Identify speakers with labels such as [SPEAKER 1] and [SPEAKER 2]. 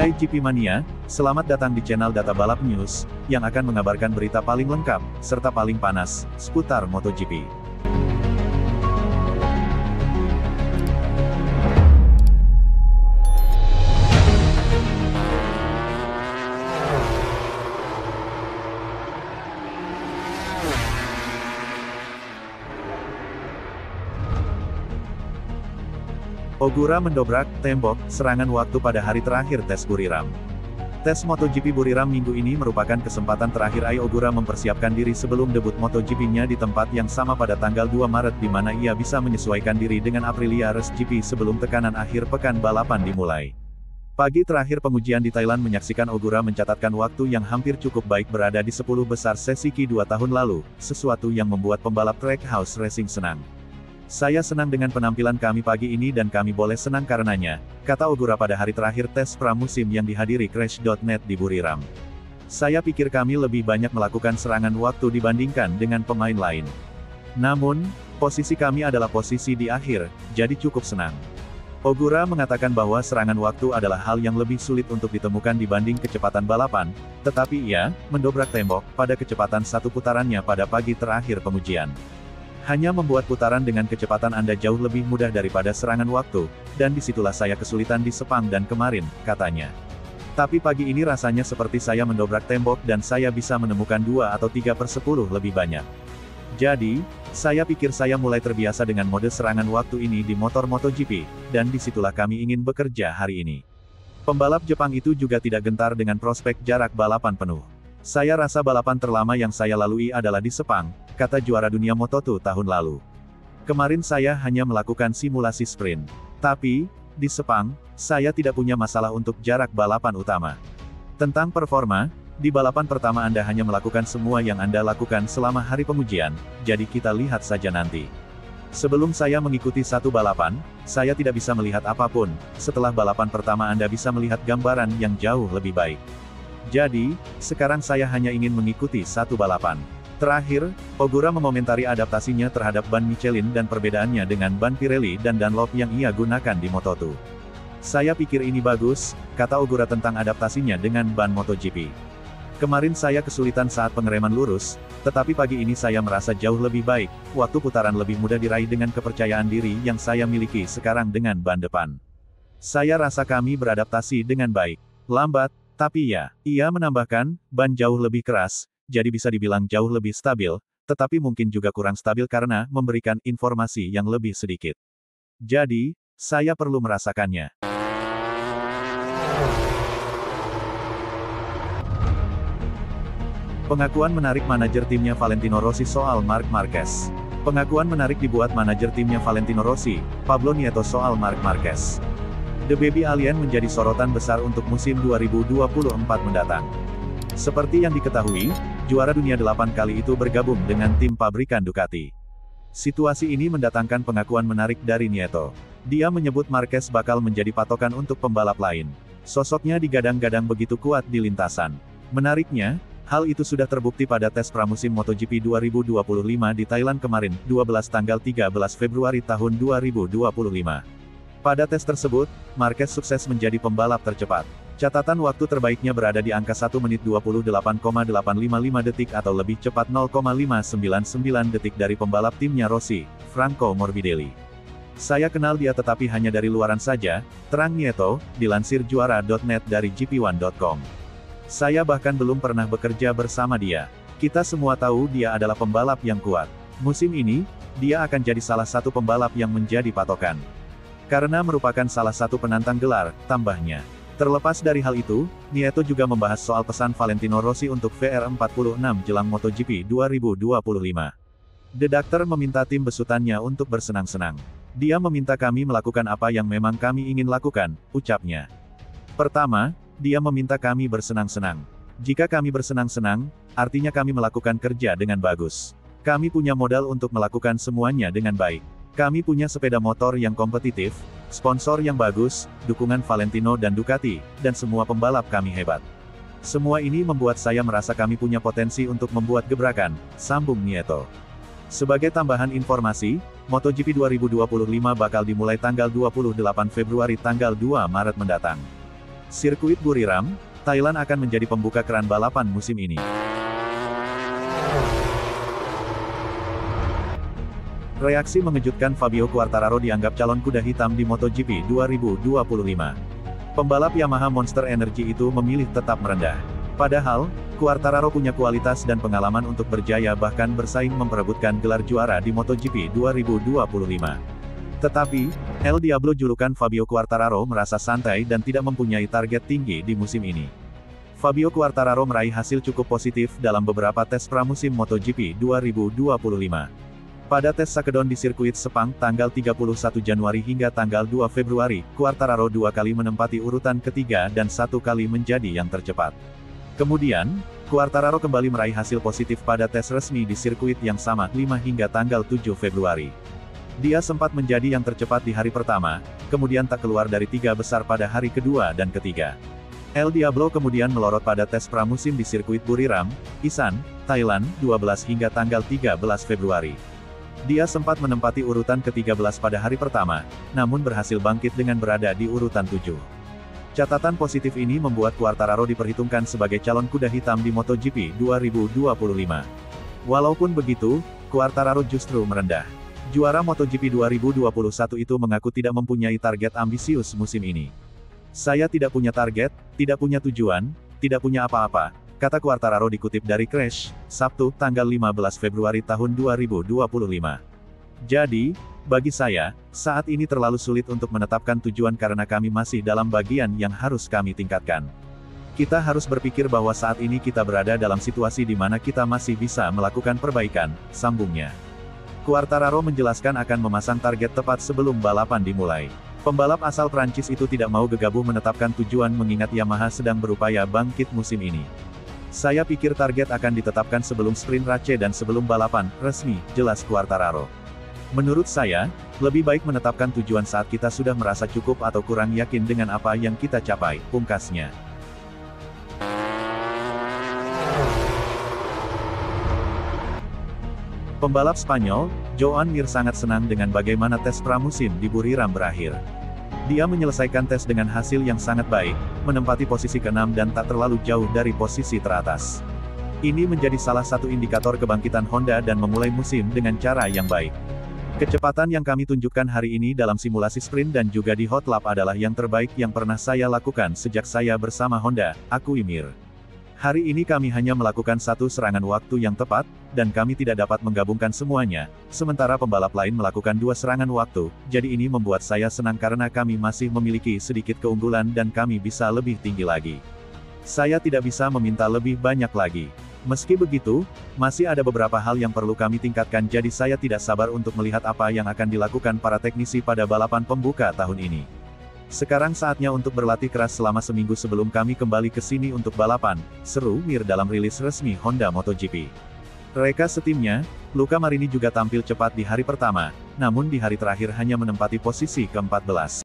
[SPEAKER 1] Hai GP Mania, selamat datang di channel Data Balap News, yang akan mengabarkan berita paling lengkap, serta paling panas, seputar MotoGP. Ogura mendobrak tembok serangan waktu pada hari terakhir tes Buriram. Tes MotoGP Buriram minggu ini merupakan kesempatan terakhir Ai Ogura mempersiapkan diri sebelum debut MotoGP-nya di tempat yang sama pada tanggal 2 Maret di mana ia bisa menyesuaikan diri dengan Aprilia Race GP sebelum tekanan akhir pekan balapan dimulai. Pagi terakhir pengujian di Thailand menyaksikan Ogura mencatatkan waktu yang hampir cukup baik berada di 10 besar sesi Q2 tahun lalu, sesuatu yang membuat pembalap Trackhouse Racing senang. Saya senang dengan penampilan kami pagi ini dan kami boleh senang karenanya, kata Ogura pada hari terakhir tes pramusim yang dihadiri Crash.net di Buriram. Saya pikir kami lebih banyak melakukan serangan waktu dibandingkan dengan pemain lain. Namun, posisi kami adalah posisi di akhir, jadi cukup senang. Ogura mengatakan bahwa serangan waktu adalah hal yang lebih sulit untuk ditemukan dibanding kecepatan balapan, tetapi ia mendobrak tembok pada kecepatan satu putarannya pada pagi terakhir pengujian. Hanya membuat putaran dengan kecepatan Anda jauh lebih mudah daripada serangan waktu, dan disitulah saya kesulitan di Sepang dan kemarin, katanya. Tapi pagi ini rasanya seperti saya mendobrak tembok dan saya bisa menemukan 2 atau 3/10 lebih banyak. Jadi, saya pikir saya mulai terbiasa dengan mode serangan waktu ini di motor MotoGP, dan disitulah kami ingin bekerja hari ini. Pembalap Jepang itu juga tidak gentar dengan prospek jarak balapan penuh. Saya rasa balapan terlama yang saya lalui adalah di Sepang, kata juara dunia Moto2 tahun lalu. Kemarin saya hanya melakukan simulasi sprint. Tapi, di Sepang, saya tidak punya masalah untuk jarak balapan utama. Tentang performa, di balapan pertama Anda hanya melakukan semua yang Anda lakukan selama hari pengujian, jadi kita lihat saja nanti. Sebelum saya mengikuti satu balapan, saya tidak bisa melihat apapun, setelah balapan pertama Anda bisa melihat gambaran yang jauh lebih baik. Jadi, sekarang saya hanya ingin mengikuti satu balapan. Terakhir, Ogura mengomentari adaptasinya terhadap ban Michelin dan perbedaannya dengan ban Pirelli dan Dunlop yang ia gunakan di Moto2. Saya pikir ini bagus, kata Ogura tentang adaptasinya dengan ban MotoGP. Kemarin saya kesulitan saat pengereman lurus, tetapi pagi ini saya merasa jauh lebih baik, waktu putaran lebih mudah diraih dengan kepercayaan diri yang saya miliki sekarang dengan ban depan. Saya rasa kami beradaptasi dengan baik. Lambat, tapi ya, ia menambahkan, ban jauh lebih keras, jadi bisa dibilang jauh lebih stabil, tetapi mungkin juga kurang stabil karena memberikan informasi yang lebih sedikit. Jadi, saya perlu merasakannya. Pengakuan menarik manajer timnya Valentino Rossi soal Marc Marquez. Pengakuan menarik dibuat manajer timnya Valentino Rossi, Pablo Nieto soal Marc Marquez. The Baby Alien menjadi sorotan besar untuk musim 2024 mendatang. Seperti yang diketahui, juara dunia 8 kali itu bergabung dengan tim pabrikan Ducati. Situasi ini mendatangkan pengakuan menarik dari Nieto. Dia menyebut Marquez bakal menjadi patokan untuk pembalap lain. Sosoknya digadang-gadang begitu kuat di lintasan. Menariknya, hal itu sudah terbukti pada tes pramusim MotoGP 2025 di Thailand kemarin, 12 tanggal 13 Februari tahun 2025. Pada tes tersebut, Marquez sukses menjadi pembalap tercepat. Catatan waktu terbaiknya berada di angka 1 menit 28,855 detik atau lebih cepat 0,599 detik dari pembalap timnya Rossi, Franco Morbidelli. Saya kenal dia tetapi hanya dari luaran saja, terang Nieto, dilansir juara.net dari gp1.com. Saya bahkan belum pernah bekerja bersama dia. Kita semua tahu dia adalah pembalap yang kuat. Musim ini, dia akan jadi salah satu pembalap yang menjadi patokan. Karena merupakan salah satu penantang gelar, tambahnya. Terlepas dari hal itu, Nieto juga membahas soal pesan Valentino Rossi untuk VR46 jelang MotoGP 2025. The Doctor meminta tim besutannya untuk bersenang-senang. Dia meminta kami melakukan apa yang memang kami ingin lakukan, ucapnya. Pertama, dia meminta kami bersenang-senang. Jika kami bersenang-senang, artinya kami melakukan kerja dengan bagus. Kami punya modal untuk melakukan semuanya dengan baik. Kami punya sepeda motor yang kompetitif, sponsor yang bagus, dukungan Valentino dan Ducati, dan semua pembalap kami hebat. Semua ini membuat saya merasa kami punya potensi untuk membuat gebrakan, sambung Nieto. Sebagai tambahan informasi, MotoGP 2025 bakal dimulai tanggal 28 Februari tanggal 2 Maret mendatang. Sirkuit Buriram, Thailand akan menjadi pembuka keran balapan musim ini. Reaksi mengejutkan Fabio Quartararo dianggap calon kuda hitam di MotoGP 2025. Pembalap Yamaha Monster Energy itu memilih tetap merendah. Padahal, Quartararo punya kualitas dan pengalaman untuk berjaya bahkan bersaing memperebutkan gelar juara di MotoGP 2025. Tetapi, El Diablo julukan Fabio Quartararo merasa santai dan tidak mempunyai target tinggi di musim ini. Fabio Quartararo meraih hasil cukup positif dalam beberapa tes pramusim MotoGP 2025. Pada tes Sakedon di sirkuit Sepang tanggal 31 Januari hingga tanggal 2 Februari, Quartararo 2 kali menempati urutan ketiga dan 1 kali menjadi yang tercepat. Kemudian, Quartararo kembali meraih hasil positif pada tes resmi di sirkuit yang sama 5 hingga tanggal 7 Februari. Dia sempat menjadi yang tercepat di hari pertama, kemudian tak keluar dari 3 besar pada hari kedua dan ketiga. El Diablo kemudian melorot pada tes pramusim di sirkuit Buriram, Isan, Thailand, 12 hingga tanggal 13 Februari. Dia sempat menempati urutan ke-13 pada hari pertama, namun berhasil bangkit dengan berada di urutan 7. Catatan positif ini membuat Quartararo diperhitungkan sebagai calon kuda hitam di MotoGP 2025. Walaupun begitu, Quartararo justru merendah. Juara MotoGP 2021 itu mengaku tidak mempunyai target ambisius musim ini. "Saya tidak punya target, tidak punya tujuan, tidak punya apa-apa," kata Quartararo dikutip dari Crash, Sabtu, tanggal 15 Februari tahun 2025. "Jadi, bagi saya, saat ini terlalu sulit untuk menetapkan tujuan karena kami masih dalam bagian yang harus kami tingkatkan. Kita harus berpikir bahwa saat ini kita berada dalam situasi di mana kita masih bisa melakukan perbaikan," sambungnya. Quartararo menjelaskan akan memasang target tepat sebelum balapan dimulai. Pembalap asal Prancis itu tidak mau gegabah menetapkan tujuan mengingat Yamaha sedang berupaya bangkit musim ini. "Saya pikir target akan ditetapkan sebelum sprint race dan sebelum balapan resmi," jelas Quartararo. "Menurut saya, lebih baik menetapkan tujuan saat kita sudah merasa cukup atau kurang yakin dengan apa yang kita capai," pungkasnya. Pembalap Spanyol, Joan Mir sangat senang dengan bagaimana tes pramusim di Buriram berakhir. Dia menyelesaikan tes dengan hasil yang sangat baik, menempati posisi ke-6 dan tak terlalu jauh dari posisi teratas. Ini menjadi salah satu indikator kebangkitan Honda dan memulai musim dengan cara yang baik. "Kecepatan yang kami tunjukkan hari ini dalam simulasi sprint dan juga di hot lap adalah yang terbaik yang pernah saya lakukan sejak saya bersama Honda," akui Mir. "Hari ini kami hanya melakukan satu serangan waktu yang tepat, dan kami tidak dapat menggabungkan semuanya, sementara pembalap lain melakukan 2 serangan waktu, jadi ini membuat saya senang karena kami masih memiliki sedikit keunggulan dan kami bisa lebih tinggi lagi. Saya tidak bisa meminta lebih banyak lagi. Meski begitu, masih ada beberapa hal yang perlu kami tingkatkan jadi saya tidak sabar untuk melihat apa yang akan dilakukan para teknisi pada balapan pembuka tahun ini. Sekarang saatnya untuk berlatih keras selama seminggu sebelum kami kembali ke sini untuk balapan," seru Mir dalam rilis resmi Honda MotoGP. Reka setimnya, Luca Marini juga tampil cepat di hari pertama, namun di hari terakhir hanya menempati posisi ke-14.